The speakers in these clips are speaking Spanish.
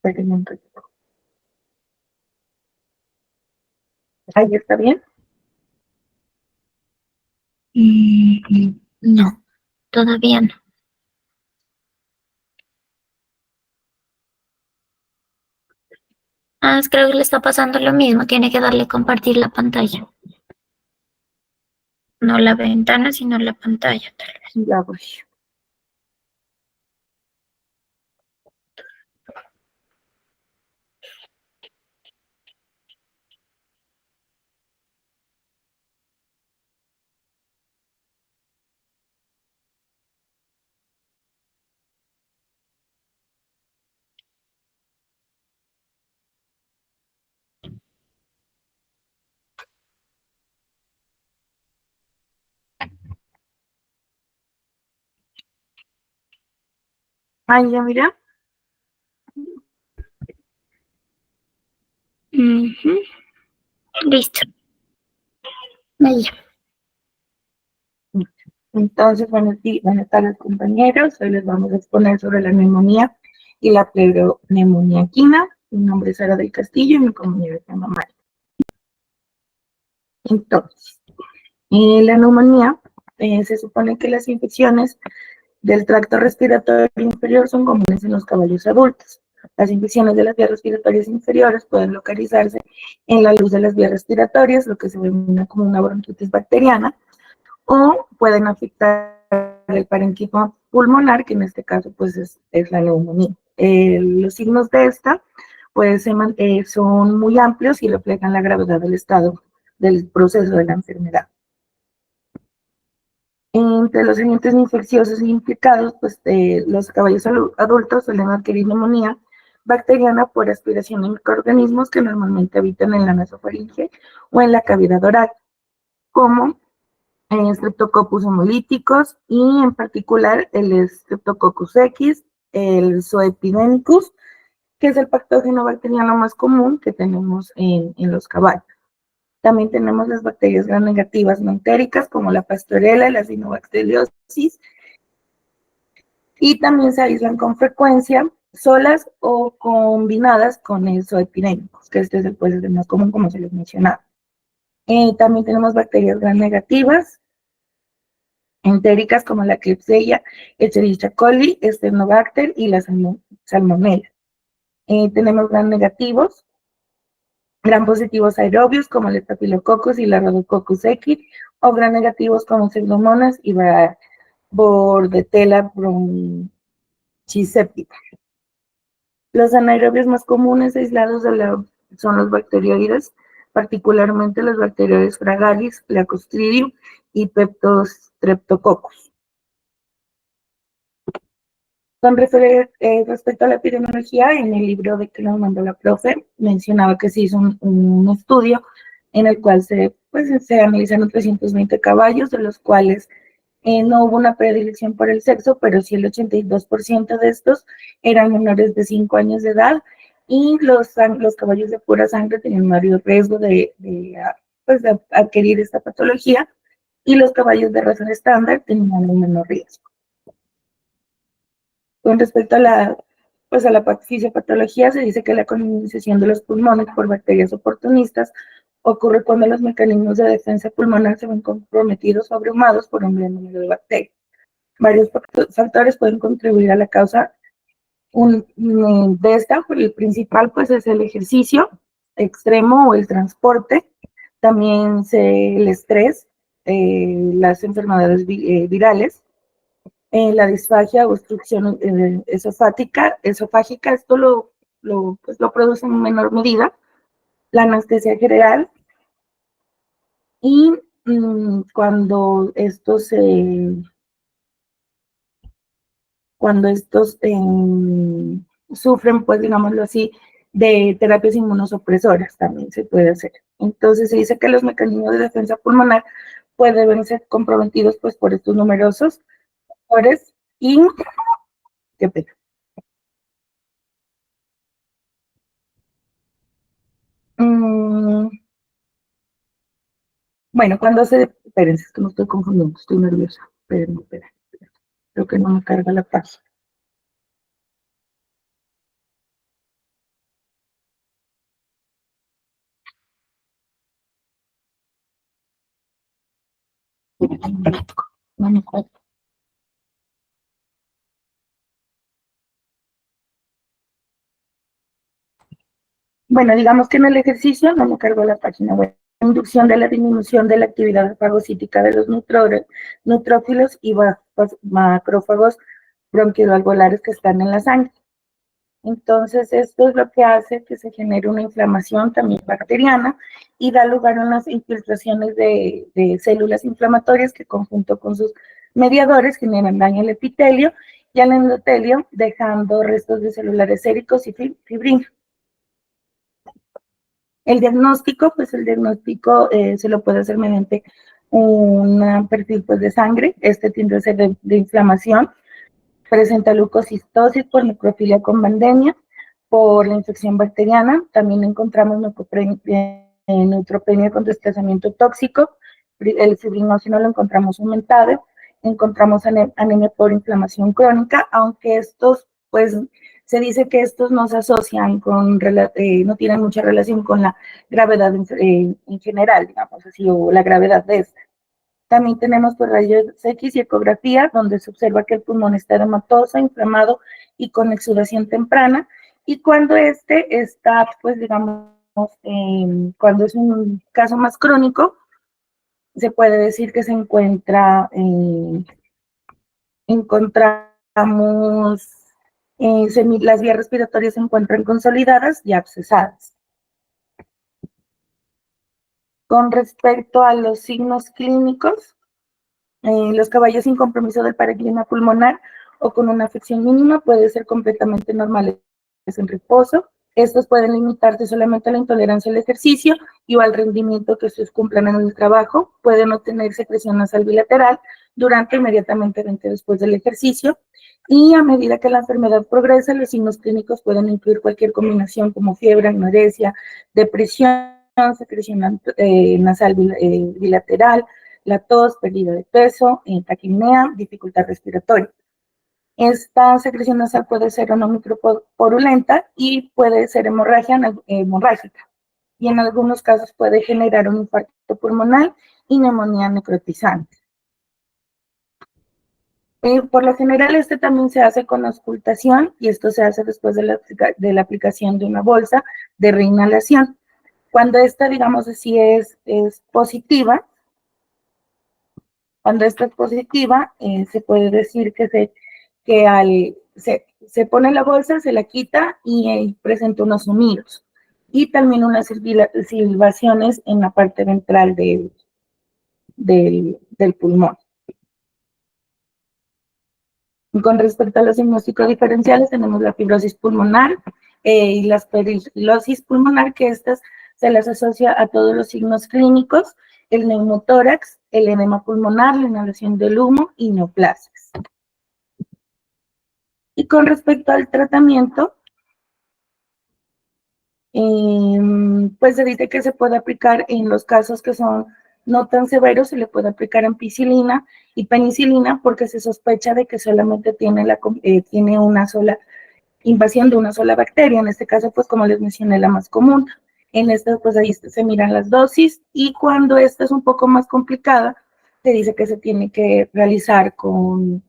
Experimento. Ahí está bien. No, todavía no. Creo que le está pasando lo mismo. Tiene que darle compartir la pantalla. No la ventana, sino la pantalla, tal vez. Ya voy. Ahí ya mira. Listo. Ahí. Entonces, buenas tardes, compañeros. Hoy les vamos a exponer sobre la neumonía y la pleuroneumonía equina. Mi nombre es Sara del Castillo y mi compañera se llama Mari. Entonces, la neumonía, se supone que las infecciones del tracto respiratorio inferior son comunes en los caballos adultos. Las infecciones de las vías respiratorias inferiores pueden localizarse en la luz de las vías respiratorias, lo que se denomina como una bronquitis bacteriana, o pueden afectar el parenquima pulmonar, que en este caso pues es la neumonía. Los signos de esta pues son muy amplios y reflejan la gravedad del estado del proceso de la enfermedad. Entre los agentes infecciosos implicados, pues los caballos adultos suelen adquirir neumonía bacteriana por aspiración de microorganismos que normalmente habitan en la nasofaringe o en la cavidad oral, como Streptococcus hemolíticos y en particular el Streptococcus X, el Zoepidemicus, que es el patógeno bacteriano más común que tenemos en los caballos. También tenemos las bacterias gram negativas no entéricas, como la Pastorella, la Cyanobacteriosis, y también se aíslan con frecuencia solas o combinadas con el Zoepidemicus, que este es el más común, como se les mencionaba. También tenemos bacterias gram negativas entéricas como la Klebsiella, Escherichia coli, Sternobacter y la Salmonella. Tenemos gram negativos, gram positivos aerobios como el Staphylococcus y la Rhodococcus X, o gram negativos como Pseudomonas y Bordetella bronchiseptica. Los anaerobios más comunes aislados son los bacterioides, particularmente los bacterioides Fragalis, Clostridium y Streptococcus. Con respecto a la epidemiología, en el libro de que nos mandó la profe, mencionaba que se hizo un estudio en el cual se analizaron 320 caballos, de los cuales no hubo una predilección por el sexo, pero sí el 82% de estos eran menores de 5 años de edad, y los caballos de pura sangre tenían mayor riesgo de adquirir esta patología, y los caballos de raza estándar tenían un menor riesgo. Con respecto a la fisiopatología, se dice que la colonización de los pulmones por bacterias oportunistas ocurre cuando los mecanismos de defensa pulmonar se ven comprometidos o abrumados por un gran número de bacterias. Varios factores pueden contribuir a la causa de esta. El principal pues es el ejercicio extremo o el transporte, también el estrés, las enfermedades virales, la disfagia o obstrucción esofágica, esto lo produce en menor medida, la anestesia general, y cuando estos sufren, pues digámoslo así, de terapias inmunosupresoras también se puede hacer. Entonces se dice que los mecanismos de defensa pulmonar pueden ser comprometidos pues por estos numerosos factores y qué pena. Bueno, espérense, es que me estoy confundiendo, estoy nerviosa. Espérenme. Creo que no me carga la página. No me acuerdo. Bueno, digamos que en el ejercicio no me cargo la página web. Inducción de la disminución de la actividad fagocítica de los neutrófilos y macrófagos bronquialveolares que están en la sangre. Entonces, esto es lo que hace que se genere una inflamación también bacteriana y da lugar a unas infiltraciones de células inflamatorias que, conjunto con sus mediadores, generan daño al epitelio y al endotelio, dejando restos de celulares séricos y fibrina. El diagnóstico, pues el diagnóstico se lo puede hacer mediante un perfil pues, de sangre. Este tiende a ser de inflamación. Presenta leucocitosis por necrofilia con pandemia, por la infección bacteriana. También encontramos neutropenia con desplazamiento tóxico. El fibrinógeno lo encontramos aumentado. Encontramos anemia por inflamación crónica, aunque estos, pues, se dice que estos no se asocian no tienen mucha relación con la gravedad en general, digamos así, o la gravedad de esta. También tenemos pues rayos X y ecografía, donde se observa que el pulmón está edematoso, inflamado y con exudación temprana. Y cuando este está, pues digamos, cuando es un caso más crónico, se puede decir que se encuentra, encontramos, las vías respiratorias se encuentran consolidadas y abscesadas. Con respecto a los signos clínicos, los caballos sin compromiso del parénquima pulmonar o con una afección mínima pueden ser completamente normales en reposo. Estos pueden limitarse solamente a la intolerancia al ejercicio y o al rendimiento que estos cumplan en el trabajo. Pueden no tener secreción nasal bilateral durante inmediatamente después del ejercicio. Y a medida que la enfermedad progresa, los signos clínicos pueden incluir cualquier combinación como fiebre, anorexia, depresión, secreción nasal bilateral, la tos, pérdida de peso, taquipnea, dificultad respiratoria. Esta secreción nasal puede ser o no micropurulenta y puede ser hemorrágica. Y en algunos casos puede generar un infarto pulmonar y neumonía necrotizante. Por lo general, este también se hace con auscultación y esto se hace después de la aplicación de una bolsa de reinhalación. Cuando esta, digamos así, es positiva, cuando esta es positiva, se puede decir que se pone la bolsa, se la quita y presenta unos sonidos. Y también unas silbaciones en la parte ventral del pulmón. Con respecto a los diagnósticos diferenciales, tenemos la fibrosis pulmonar y la perilosis pulmonar, que estas se las asocia a todos los signos clínicos, el neumotórax, el edema pulmonar, la inhalación del humo y neoplasias. Y con respecto al tratamiento, pues se dice que se puede aplicar en los casos que son no tan severos, se le puede aplicar ampicilina y penicilina porque se sospecha de que solamente tiene una sola invasión de una sola bacteria. En este caso, pues como les mencioné, la más común. En esta, pues ahí se miran las dosis y cuando esta es un poco más complicada, se dice que se tiene que realizar con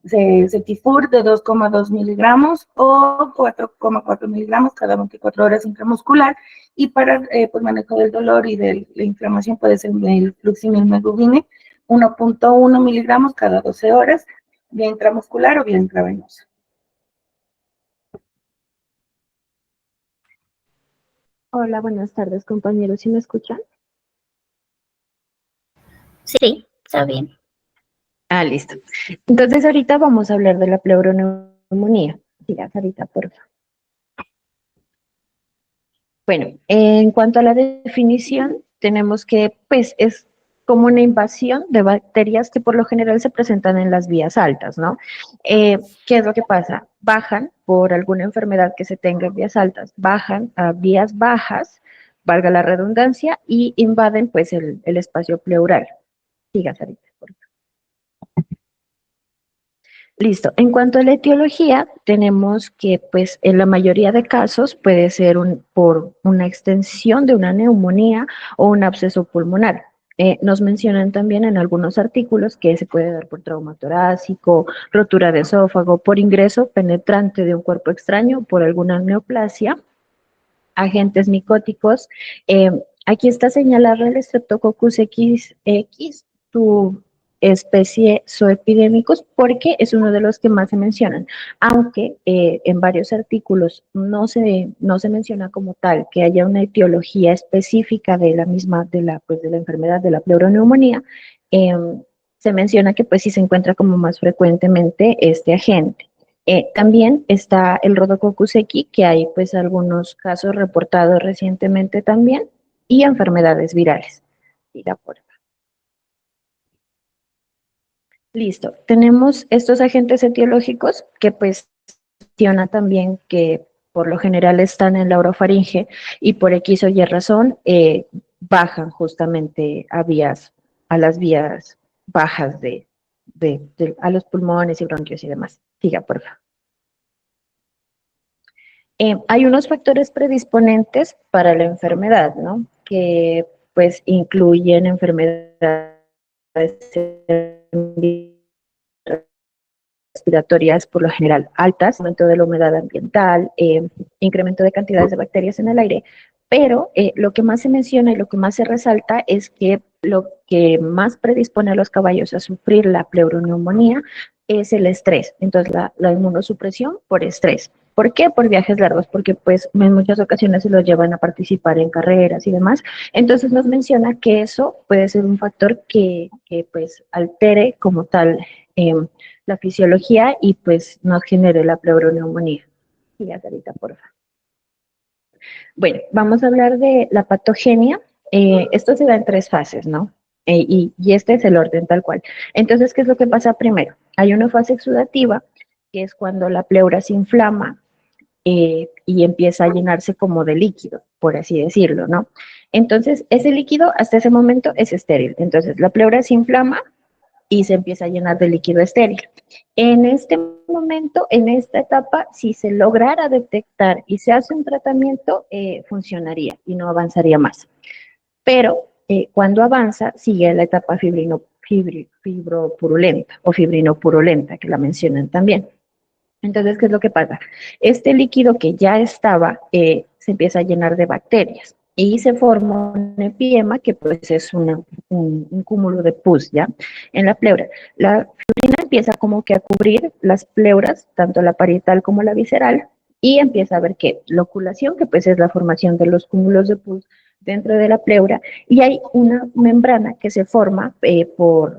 Cetifur de 2,2 miligramos o 4,4 miligramos cada 24 horas intramuscular. Y para pues manejo del dolor y de la inflamación puede ser el fluximilmegubine 1,1 miligramos cada 12 horas, vía intramuscular o vía intravenosa. Hola, buenas tardes, compañeros. ¿Sí me escuchan? Sí, está bien. Listo. Entonces, ahorita vamos a hablar de la pleuroneumonía. Siga, Sarita, por favor. Bueno, en cuanto a la definición, tenemos que, pues, es como una invasión de bacterias que por lo general se presentan en las vías altas, ¿no? ¿Qué es lo que pasa? Bajan por alguna enfermedad que se tenga en vías altas, bajan a vías bajas, valga la redundancia, y invaden, pues, el espacio pleural. Siga, Sarita, por favor. Listo. En cuanto a la etiología, tenemos que, pues, en la mayoría de casos puede ser por una extensión de una neumonía o un absceso pulmonar. Nos mencionan también en algunos artículos que se puede dar por trauma torácico, rotura de esófago, por ingreso penetrante de un cuerpo extraño, por alguna neoplasia, agentes micóticos. Aquí está señalado el Streptococcus XX, tu especie Zoepidemicus, porque es uno de los que más se mencionan, aunque en varios artículos no se menciona como tal que haya una etiología específica de la misma, pues, de la enfermedad de la pleuroneumonía. eh, Se menciona que pues sí se encuentra como más frecuentemente este agente. También está el Rhodococcus equi, que hay pues algunos casos reportados recientemente también, y enfermedades virales. Mira, por Listo. Tenemos estos agentes etiológicos que pues menciona también que por lo general están en la orofaringe y por X o Y razón bajan justamente a las vías bajas a los pulmones y bronquios y demás. Siga, por favor. Hay unos factores predisponentes para la enfermedad, ¿no? Que pues incluyen enfermedades respiratorias por lo general altas, aumento de la humedad ambiental, incremento de cantidades de bacterias en el aire, pero lo que más se menciona y lo que más se resalta es que lo que más predispone a los caballos a sufrir la pleuroneumonía es el estrés, entonces la inmunosupresión por estrés. ¿Por qué? Por viajes largos, porque pues en muchas ocasiones se los llevan a participar en carreras y demás. Entonces nos menciona que eso puede ser un factor que pues altere como tal la fisiología y pues nos genere la pleuroneumonía. Y ya, Sarita, por favor. Bueno, vamos a hablar de la patogenia. Esto se da en tres fases, ¿no? Y este es el orden tal cual. Entonces, ¿qué es lo que pasa primero? Hay una fase exudativa, que es cuando la pleura se inflama y empieza a llenarse como de líquido, por así decirlo, ¿no? Entonces, ese líquido hasta ese momento es estéril. Entonces, la pleura se inflama y se empieza a llenar de líquido estéril. En este momento, en esta etapa, si se lograra detectar y se hace un tratamiento, funcionaría y no avanzaría más. Pero cuando avanza, sigue la etapa fibropurulenta o fibrinopurulenta, que la mencionan también. Entonces, ¿qué es lo que pasa? Este líquido que ya estaba se empieza a llenar de bacterias y se forma un epiema que pues es un cúmulo de pus, ¿ya? En la pleura. La fibrina empieza como que a cubrir las pleuras, tanto la parietal como la visceral, y empieza a ver que loculación, que pues es la formación de los cúmulos de pus dentro de la pleura, y hay una membrana que se forma por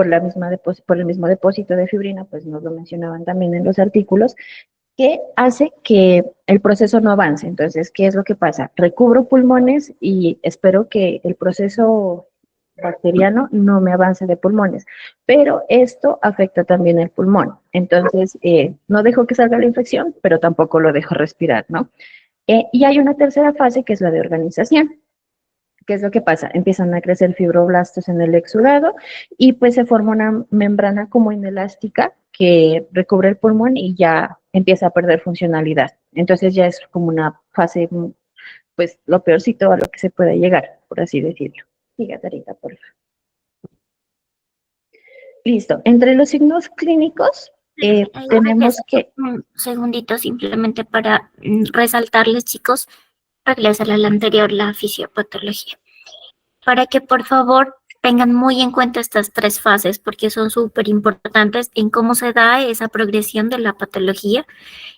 el mismo depósito de fibrina, pues nos lo mencionaban también en los artículos, que hace que el proceso no avance. Entonces, ¿qué es lo que pasa? Recubro pulmones y espero que el proceso bacteriano no me avance de pulmones, pero esto afecta también el pulmón. Entonces, no dejo que salga la infección, pero tampoco lo dejo respirar, ¿no? Y hay una tercera fase que es la de organización. ¿Qué es lo que pasa? Empiezan a crecer fibroblastos en el exudado y pues se forma una membrana como inelástica que recubre el pulmón y ya empieza a perder funcionalidad. Entonces ya es como una fase, pues lo peorcito a lo que se puede llegar, por así decirlo. Siga, Sarita, por favor. Listo. Entre los signos clínicos tenemos que... Un segundito simplemente para resaltarles, chicos, regresar a la anterior, la fisiopatología, para que por favor tengan muy en cuenta estas tres fases porque son súper importantes en cómo se da esa progresión de la patología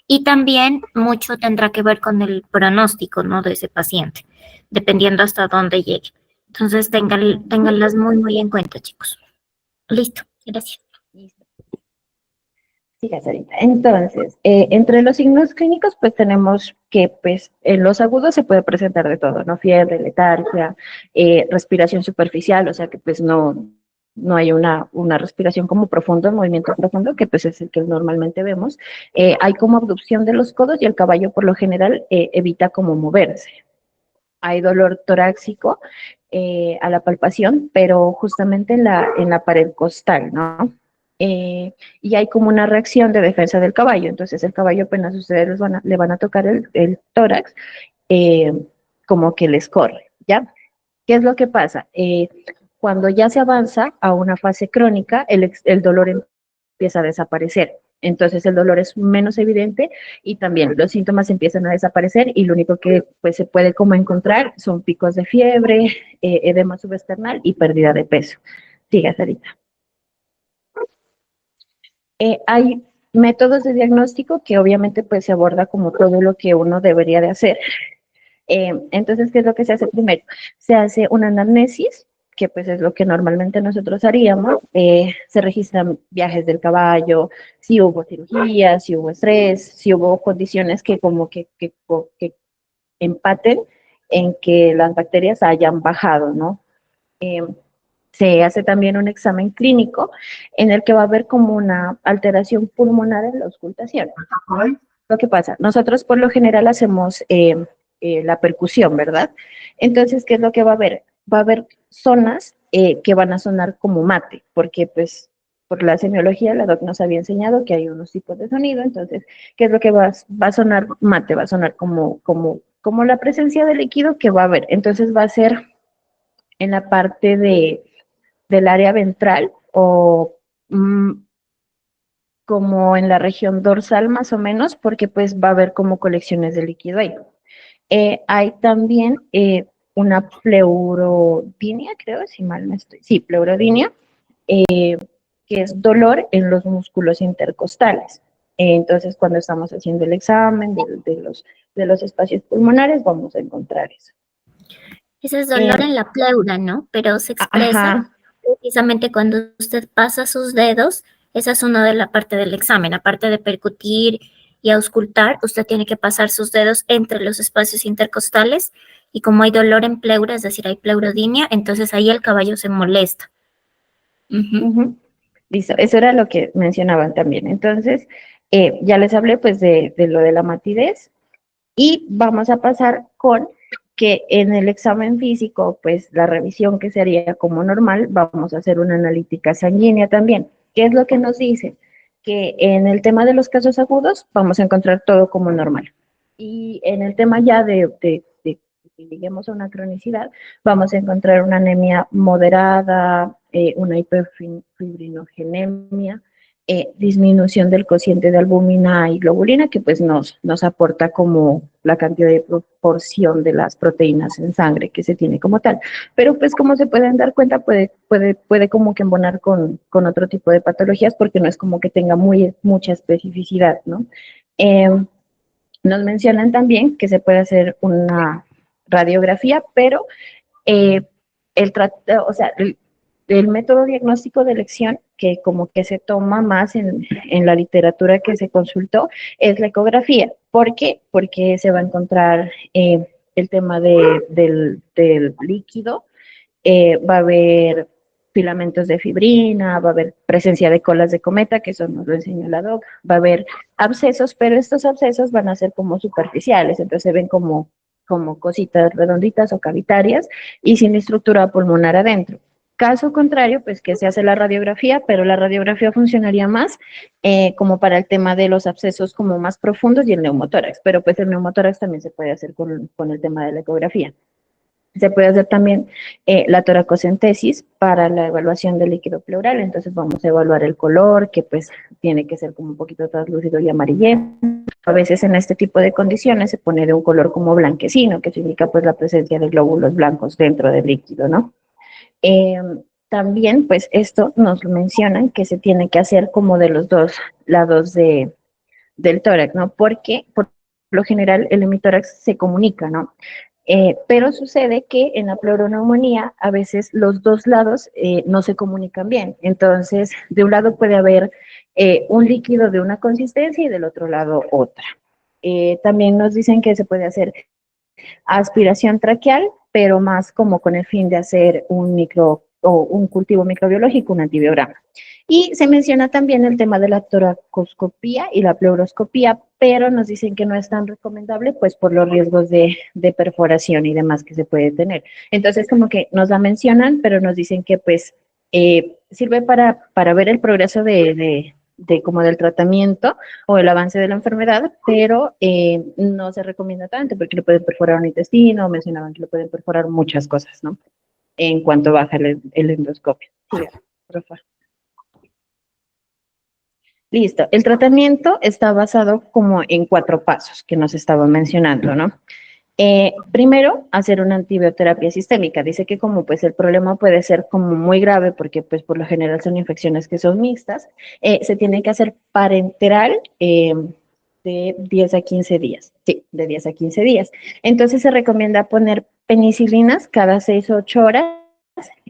y también mucho tendrá que ver con el pronóstico, ¿no? De ese paciente, dependiendo hasta dónde llegue. Entonces ténganlas muy en cuenta, chicos. Listo, gracias. Sí, Sarita. Entonces, entre los signos clínicos, pues tenemos que, pues, en los agudos se puede presentar de todo, ¿no? Fiebre, letargia, respiración superficial, o sea que, pues, no hay una respiración como profundo, movimiento profundo, que, pues, es el que normalmente vemos. Hay como abducción de los codos y el caballo, por lo general, evita como moverse. Hay dolor torácico a la palpación, pero justamente en la pared costal, ¿no? Y hay como una reacción de defensa del caballo. Entonces el caballo apenas ustedes le van a tocar el tórax, eh, como que les corre, ¿ya? ¿Qué es lo que pasa? cuando ya se avanza a una fase crónica, el dolor empieza a desaparecer. Entonces el dolor es menos evidente y también los síntomas empiezan a desaparecer y lo único que pues, se puede como encontrar son picos de fiebre, edema subesternal y pérdida de peso. Siga, Sarita. Hay métodos de diagnóstico que obviamente pues se aborda como todo lo que uno debería de hacer. Entonces, ¿qué es lo que se hace primero? Se hace una anamnesis, que pues es lo que normalmente nosotros haríamos. Se registran viajes del caballo, si hubo cirugía, si hubo estrés, si hubo condiciones que como que empaten en que las bacterias hayan bajado, ¿no? Se hace también un examen clínico en el que va a haber como una alteración pulmonar en la auscultación. Lo que pasa, nosotros por lo general hacemos la percusión, ¿verdad? Entonces, ¿qué es lo que va a haber? Va a haber zonas que van a sonar como mate, porque pues por la semiología la doc nos había enseñado que hay unos tipos de sonido, entonces, ¿qué es lo que va a sonar mate? Va a sonar como la presencia de líquido que va a haber. Entonces va a ser en la parte del área ventral o como en la región dorsal más o menos, porque pues va a haber como colecciones de líquido ahí. Hay también una pleurodinia, creo, si mal no estoy. Sí, pleurodinia, que es dolor en los músculos intercostales. Entonces, cuando estamos haciendo el examen de los espacios pulmonares, vamos a encontrar eso. Ese es dolor en la pleura, ¿no? Pero se expresa Ajá. precisamente cuando usted pasa sus dedos. Esa es una de la parte del examen. Aparte de percutir y auscultar, usted tiene que pasar sus dedos entre los espacios intercostales y como hay dolor en pleura, es decir, hay pleurodinia, entonces ahí el caballo se molesta. Listo, eso era lo que mencionaban también. Entonces, ya les hablé pues de lo de la matidez y vamos a pasar con que en el examen físico, pues la revisión que sería como normal, vamos a hacer una analítica sanguínea también. ¿Qué es lo que nos dice? Que en el tema de los casos agudos vamos a encontrar todo como normal. Y en el tema ya de que lleguemos a una cronicidad, vamos a encontrar una anemia moderada, una hiperfibrinogenemia, disminución del cociente de albúmina y globulina, que pues nos aporta como la cantidad de proporción de las proteínas en sangre que se tiene como tal. Pero pues como se pueden dar cuenta, puede como que embonar con otro tipo de patologías porque no es como que tenga mucha especificidad, ¿no? Nos mencionan también que se puede hacer una radiografía, pero o sea, el método diagnóstico de elección que como que se toma más en la literatura que se consultó es la ecografía. ¿Por qué? Porque se va a encontrar el tema del líquido, va a haber filamentos de fibrina, va a haber presencia de colas de cometa, que eso nos lo enseñó la doc, va a haber abscesos, pero estos abscesos van a ser como superficiales, entonces se ven como cositas redonditas o cavitarias y sin estructura pulmonar adentro. Caso contrario, pues que se hace la radiografía, pero la radiografía funcionaría más como para el tema de los abscesos como más profundos y el neumotórax, pero pues el neumotórax también se puede hacer con el tema de la ecografía. Se puede hacer también la toracocentesis para la evaluación del líquido pleural, entonces vamos a evaluar el color, que pues tiene que ser como un poquito translúcido y amarillento. A veces en este tipo de condiciones se pone de un color como blanquecino, que significa pues la presencia de glóbulos blancos dentro del líquido, ¿no? También pues esto nos lo mencionan que se tiene que hacer como de los dos lados del tórax, ¿no? Porque por lo general el hemitórax se comunica, ¿no? Pero sucede que en la pleuroneumonía a veces los dos lados no se comunican bien. Entonces, de un lado puede haber un líquido de una consistencia y del otro lado otra. También nos dicen que se puede hacer aspiración traqueal, pero más como con el fin de hacer un cultivo microbiológico, un antibiograma. Y se menciona también el tema de la toracoscopía y la pleuroscopía, pero nos dicen que no es tan recomendable, pues por los riesgos de perforación y demás que se puede tener. Entonces, como que nos la mencionan, pero nos dicen que pues sirve para ver el progreso de como del tratamiento o el avance de la enfermedad, pero no se recomienda tanto porque le pueden perforar un intestino, mencionaban que le pueden perforar muchas cosas, ¿no? en cuanto baja el endoscopio. Sí, por favor. Listo. El tratamiento está basado como en 4 pasos que nos estaba mencionando, ¿no? Primero, hacer una antibioterapia sistémica. Dice que como pues el problema puede ser como muy grave porque pues por lo general son infecciones que son mixtas, se tiene que hacer parenteral de 10 a 15 días. Sí, de 10 a 15 días. Entonces se recomienda poner penicilinas cada 6 o 8 horas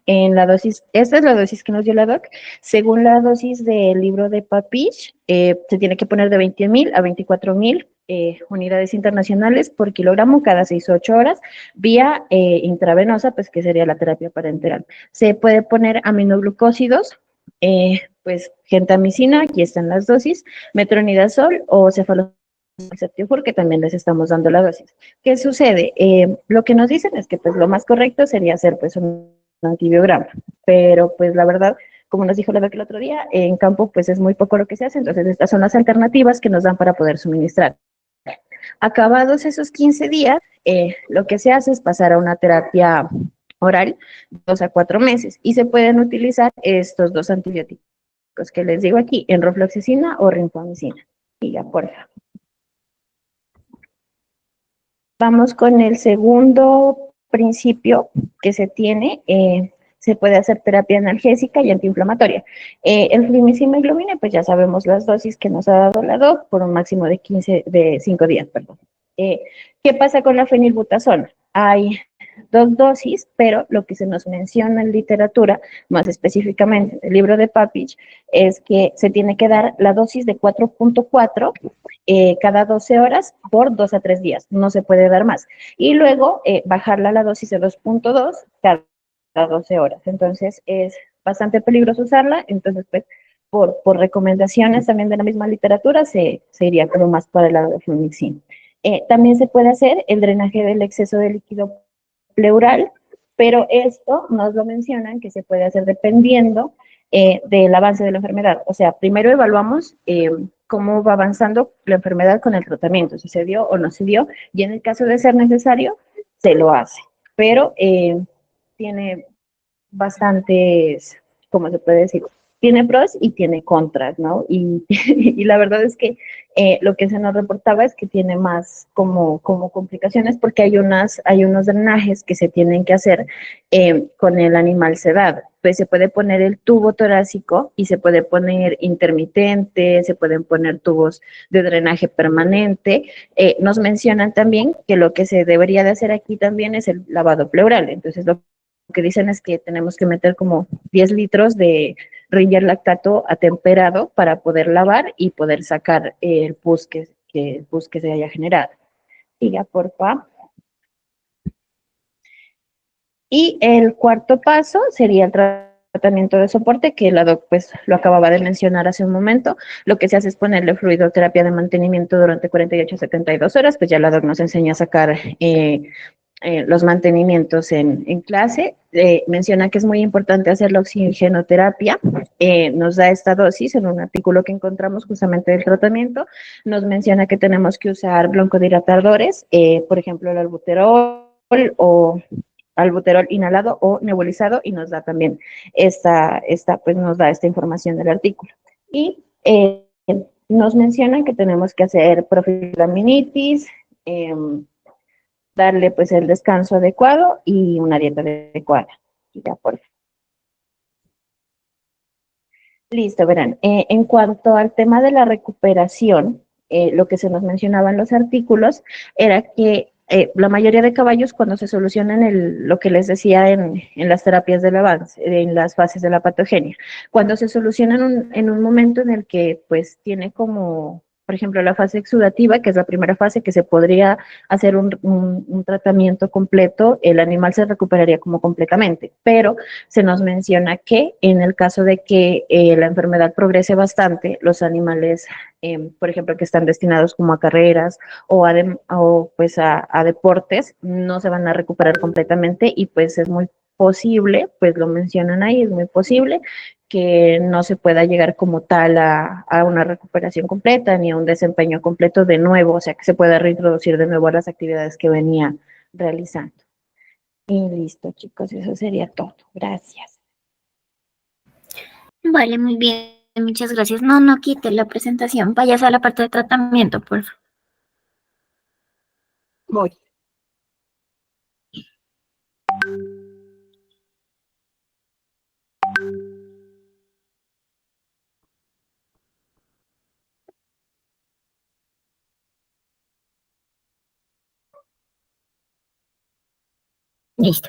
en la dosis, esta es la dosis que nos dio la doc, según la dosis del libro de Papich, se tiene que poner de 20.000 a 24.000 unidades internacionales por kilogramo cada 6 o 8 horas, vía intravenosa, pues que sería la terapia parenteral. Se puede poner aminoglucósidos, pues gentamicina, aquí están las dosis, metronidazol o cefalozeptifor, que también les estamos dando la dosis. ¿Qué sucede? Lo que nos dicen es que pues lo más correcto sería hacer pues un antibiograma, pero pues la verdad, como nos dijo la doc el otro día, en campo pues es muy poco lo que se hace, entonces estas son las alternativas que nos dan para poder suministrar. Acabados esos 15 días, lo que se hace es pasar a una terapia oral 2 a 4 meses y se pueden utilizar estos 2 antibióticos que les digo aquí, enrofloxacina o rifampicina. Y ya, por favor. Vamos con el segundo principio que se tiene, se puede hacer terapia analgésica y antiinflamatoria. El flimicina y glumine, pues ya sabemos las dosis que nos ha dado la doc por un máximo de 5 días, perdón. ¿Qué pasa con la fenilbutazona? Hay 2 dosis, pero lo que se nos menciona en literatura, más específicamente en el libro de Papich, es que se tiene que dar la dosis de 4.4 cada 12 horas por 2 a 3 días, no se puede dar más. Y luego bajarla a la dosis de 2.2 cada 12 horas. Entonces es bastante peligroso usarla, entonces pues por recomendaciones también de la misma literatura se iría como más para el lado de flumixin. También se puede hacer el drenaje del exceso de líquido pleural, pero esto nos lo mencionan que se puede hacer dependiendo del avance de la enfermedad. O sea, primero evaluamos cómo va avanzando la enfermedad con el tratamiento, si se dio o no se dio, y en el caso de ser necesario, se lo hace. Pero tiene bastantes, ¿cómo se puede decir? Tiene pros y tiene contras, ¿no? Y la verdad es que lo que se nos reportaba es que tiene más como complicaciones porque hay unos drenajes que se tienen que hacer con el animal sedado. Pues se puede poner el tubo torácico y se puede poner intermitente, se pueden poner tubos de drenaje permanente. Nos mencionan también que lo que se debería de hacer aquí también es el lavado pleural. Entonces, lo que dicen es que tenemos que meter como 10 litros de Ringer lactato atemperado para poder lavar y poder sacar el pus el pus que se haya generado. Siga, por favor. Y el cuarto paso sería el tratamiento de soporte, que la doc pues lo acababa de mencionar hace un momento. Lo que se hace es ponerle fluidoterapia de mantenimiento durante 48 a 72 horas, pues ya la doc nos enseña a sacar los mantenimientos en clase. Menciona que es muy importante hacer la oxigenoterapia. Nos da esta dosis en un artículo que encontramos justamente del tratamiento. Nos menciona que tenemos que usar broncodilatadores, por ejemplo, el albuterol o albuterol inhalado o nebulizado, y nos da también pues nos da esta información del artículo. Y nos mencionan que tenemos que hacer profilaminitis, darle pues el descanso adecuado y una dieta adecuada. Ya por Listo, verán. En cuanto al tema de la recuperación, lo que se nos mencionaba en los artículos era que la mayoría de caballos cuando se solucionan lo que les decía en las terapias del avance, en las fases de la patogenia, cuando se solucionan en un momento en el que pues tiene como, por ejemplo, la fase exudativa, que es la primera fase que se podría hacer un tratamiento completo, el animal se recuperaría como completamente, pero se nos menciona que en el caso de que la enfermedad progrese bastante, los animales, por ejemplo, que están destinados como a carreras o pues a deportes, no se van a recuperar completamente y pues es muy posible, pues lo mencionan ahí, es muy posible que no se pueda llegar como tal a una recuperación completa ni a un desempeño completo de nuevo, o sea, que se pueda reintroducir de nuevo a las actividades que venía realizando. Y listo, chicos, eso sería todo. Gracias. Vale, muy bien. Muchas gracias. No, no quite la presentación. Vayas a la parte de tratamiento, por favor. Voy. Listo.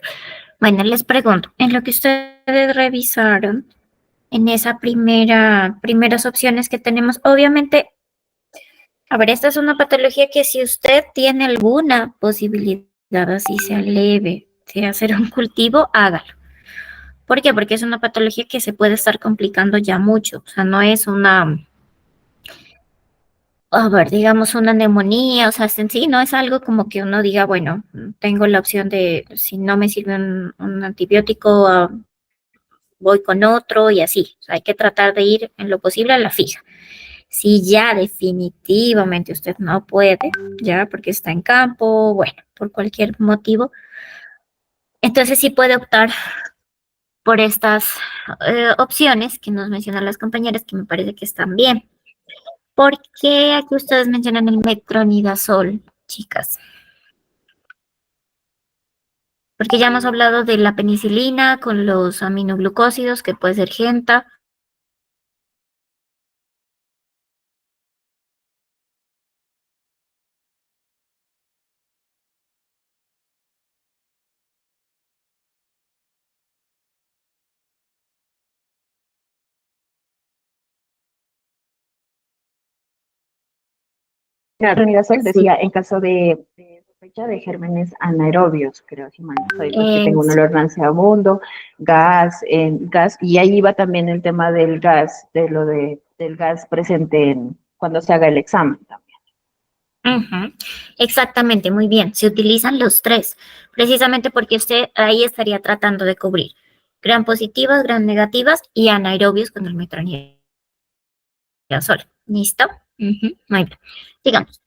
Bueno, les pregunto, en lo que ustedes revisaron, en esa primeras opciones que tenemos, obviamente, a ver, esta es una patología que si usted tiene alguna posibilidad, así sea leve, de hacer un cultivo, hágalo. ¿Por qué? Porque es una patología que se puede estar complicando ya mucho. O sea, no es una, a ver, digamos una neumonía, o sea, en sí no es algo como que uno diga, bueno, tengo la opción de, si no me sirve un antibiótico, voy con otro y así. O sea, hay que tratar de ir en lo posible a la fija. Si ya definitivamente usted no puede, ya porque está en campo, bueno, por cualquier motivo, entonces sí puede optar por estas opciones que nos mencionan las compañeras, que me parece que están bien. ¿Por qué aquí ustedes mencionan el metronidazol, chicas? Porque ya hemos hablado de la penicilina con los aminoglucósidos, que puede ser Genta. Claro, Mirasol decía en caso de sospecha de gérmenes anaerobios, creo, si mal no estoy, porque tengo un olor nauseabundo, gas, y ahí va también el tema del gas, del gas presente cuando se haga el examen también. Exactamente, muy bien. Se utilizan los tres, precisamente porque usted ahí estaría tratando de cubrir gram positivas, gram negativas y anaerobios con el metronidazol. ¿Listo? Muy bien. Digamos.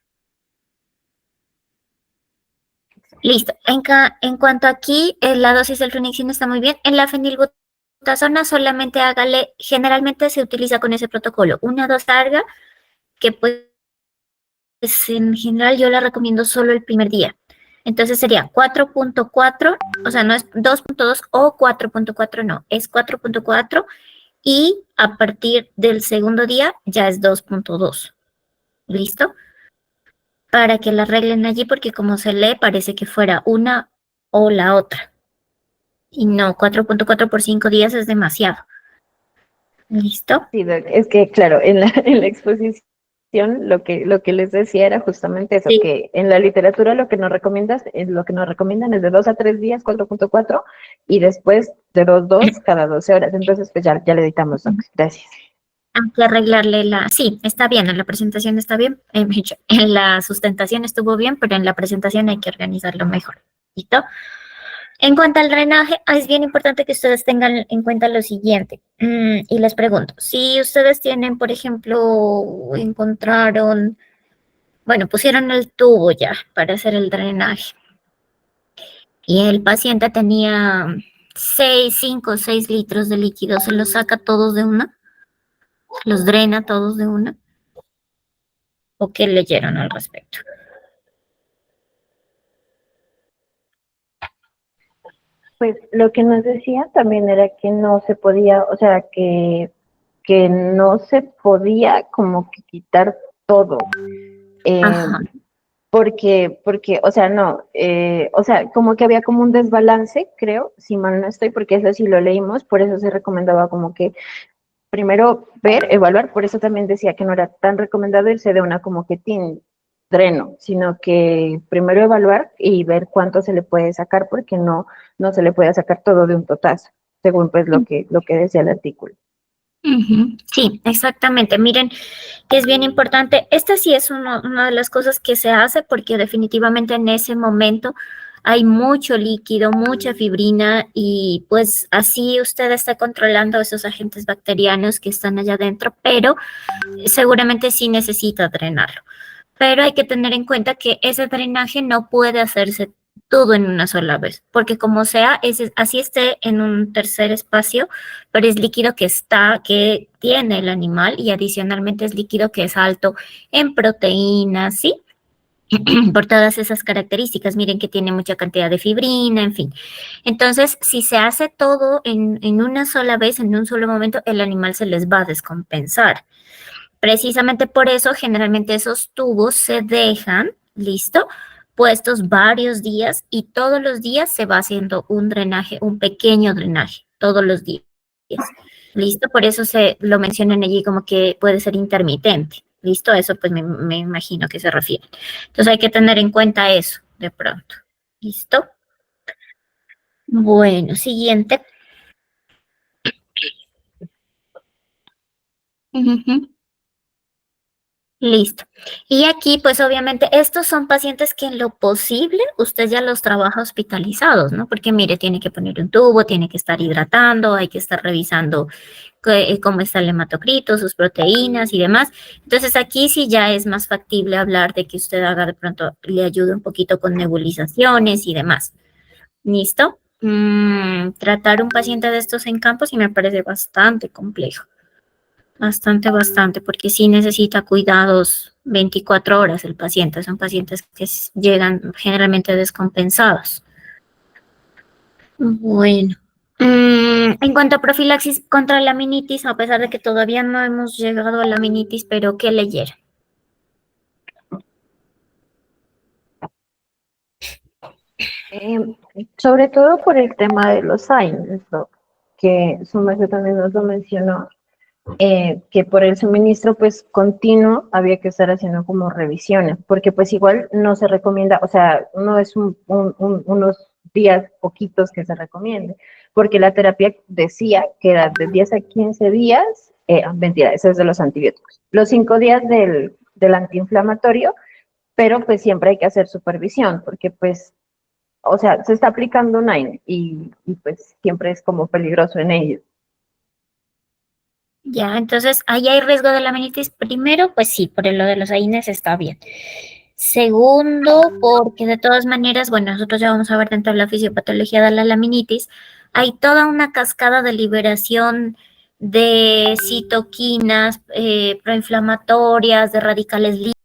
Listo. En cuanto aquí, la dosis del flunixin está muy bien. En la fenilbutazona solamente hágale, generalmente se utiliza con ese protocolo, una dosis larga que pues en general yo la recomiendo solo el primer día. Entonces sería 4.4, o sea, no es 2.2 o 4.4, no, es 4.4 y a partir del segundo día ya es 2.2. ¿Listo? Para que la arreglen allí porque como se lee parece que fuera una o la otra. Y no, 4.4 por 5 días es demasiado. ¿Listo? Sí, es que, claro, en la exposición lo que les decía era justamente eso, Sí. que en la literatura lo que nos recomiendan es de 2 a 3 días, 4.4, y después de 2 cada 12 horas. Entonces, pues ya le editamos, doc. Gracias. Hay que arreglarle la... Sí, está bien, en la presentación está bien, en la sustentación estuvo bien, pero en la presentación hay que organizarlo mejor. ¿Listo? En cuanto al drenaje, es bien importante que ustedes tengan en cuenta lo siguiente. Y les pregunto, si ustedes tienen, por ejemplo, encontraron, bueno, pusieron el tubo ya para hacer el drenaje y el paciente tenía 5 o 6 litros de líquido, ¿se los saca todos de una? ¿Los drena todos de una? ¿O qué leyeron al respecto? Pues lo que nos decía también era que no se podía, o sea, que no se podía como que quitar todo. Ajá. Porque, o sea, no, o sea, como que había como un desbalance, creo, si mal no estoy, porque eso sí lo leímos, por eso se recomendaba como que primero ver, evaluar, por eso también decía que no era tan recomendado irse de una como que dreno, sino que primero evaluar y ver cuánto se le puede sacar, porque no se le puede sacar todo de un totazo, según pues lo que decía el artículo. Sí, exactamente. Miren, que es bien importante. Esta sí es una de las cosas que se hace porque definitivamente en ese momento hay mucho líquido, mucha fibrina y pues así usted está controlando esos agentes bacterianos que están allá adentro, pero seguramente sí necesita drenarlo. Pero hay que tener en cuenta que ese drenaje no puede hacerse todo en una sola vez, porque como sea, así esté en un tercer espacio, pero es líquido que tiene el animal y adicionalmente es líquido que es alto en proteínas, ¿sí? Por todas esas características, miren que tiene mucha cantidad de fibrina, en fin. Entonces, si se hace todo en una sola vez, en un solo momento, el animal se les va a descompensar. Precisamente por eso, generalmente esos tubos se dejan, ¿listo? Puestos varios días y todos los días se va haciendo un drenaje, un pequeño drenaje, todos los días. ¿Listo? Por eso se lo mencionan allí como que puede ser intermitente. ¿Listo? Eso pues me imagino que se refiere. Entonces hay que tener en cuenta eso de pronto. ¿Listo? Bueno, siguiente. Ujú. Listo. Y aquí, pues obviamente, estos son pacientes que en lo posible usted ya los trabaja hospitalizados, ¿no? Porque mire, tiene que poner un tubo, tiene que estar hidratando, hay que estar revisando cómo está el hematocrito, sus proteínas y demás. Entonces aquí sí ya es más factible hablar de que usted haga de pronto, le ayude un poquito con nebulizaciones y demás. ¿Listo? Tratar un paciente de estos en campo sí me parece bastante complejo. Bastante, porque sí necesita cuidados 24 horas el paciente. Son pacientes que llegan generalmente descompensados. Bueno, en cuanto a profilaxis contra la aminitis, a pesar de que todavía no hemos llegado a la aminitis, pero ¿qué leyeron? Eh, Sobre todo por el tema de los AINES, ¿no? Que su merced también nos lo mencionó, que por el suministro pues continuo había que estar haciendo como revisiones, porque pues igual no se recomienda, o sea, no es unos días poquitos que se recomiende, porque la terapia decía que era de 10 a 15 días, mentira, eso es de los antibióticos, los 5 días del antiinflamatorio, pero pues siempre hay que hacer supervisión, porque pues, o sea, se está aplicando un AINE y pues siempre es como peligroso en ello. Ya, entonces, ahí hay riesgo de la aminitis. Primero, pues sí, por lo de los AINES está bien. Segundo, porque de todas maneras, bueno, nosotros ya vamos a ver dentro de la fisiopatología de la laminitis, hay toda una cascada de liberación de citoquinas proinflamatorias, de radicales libres.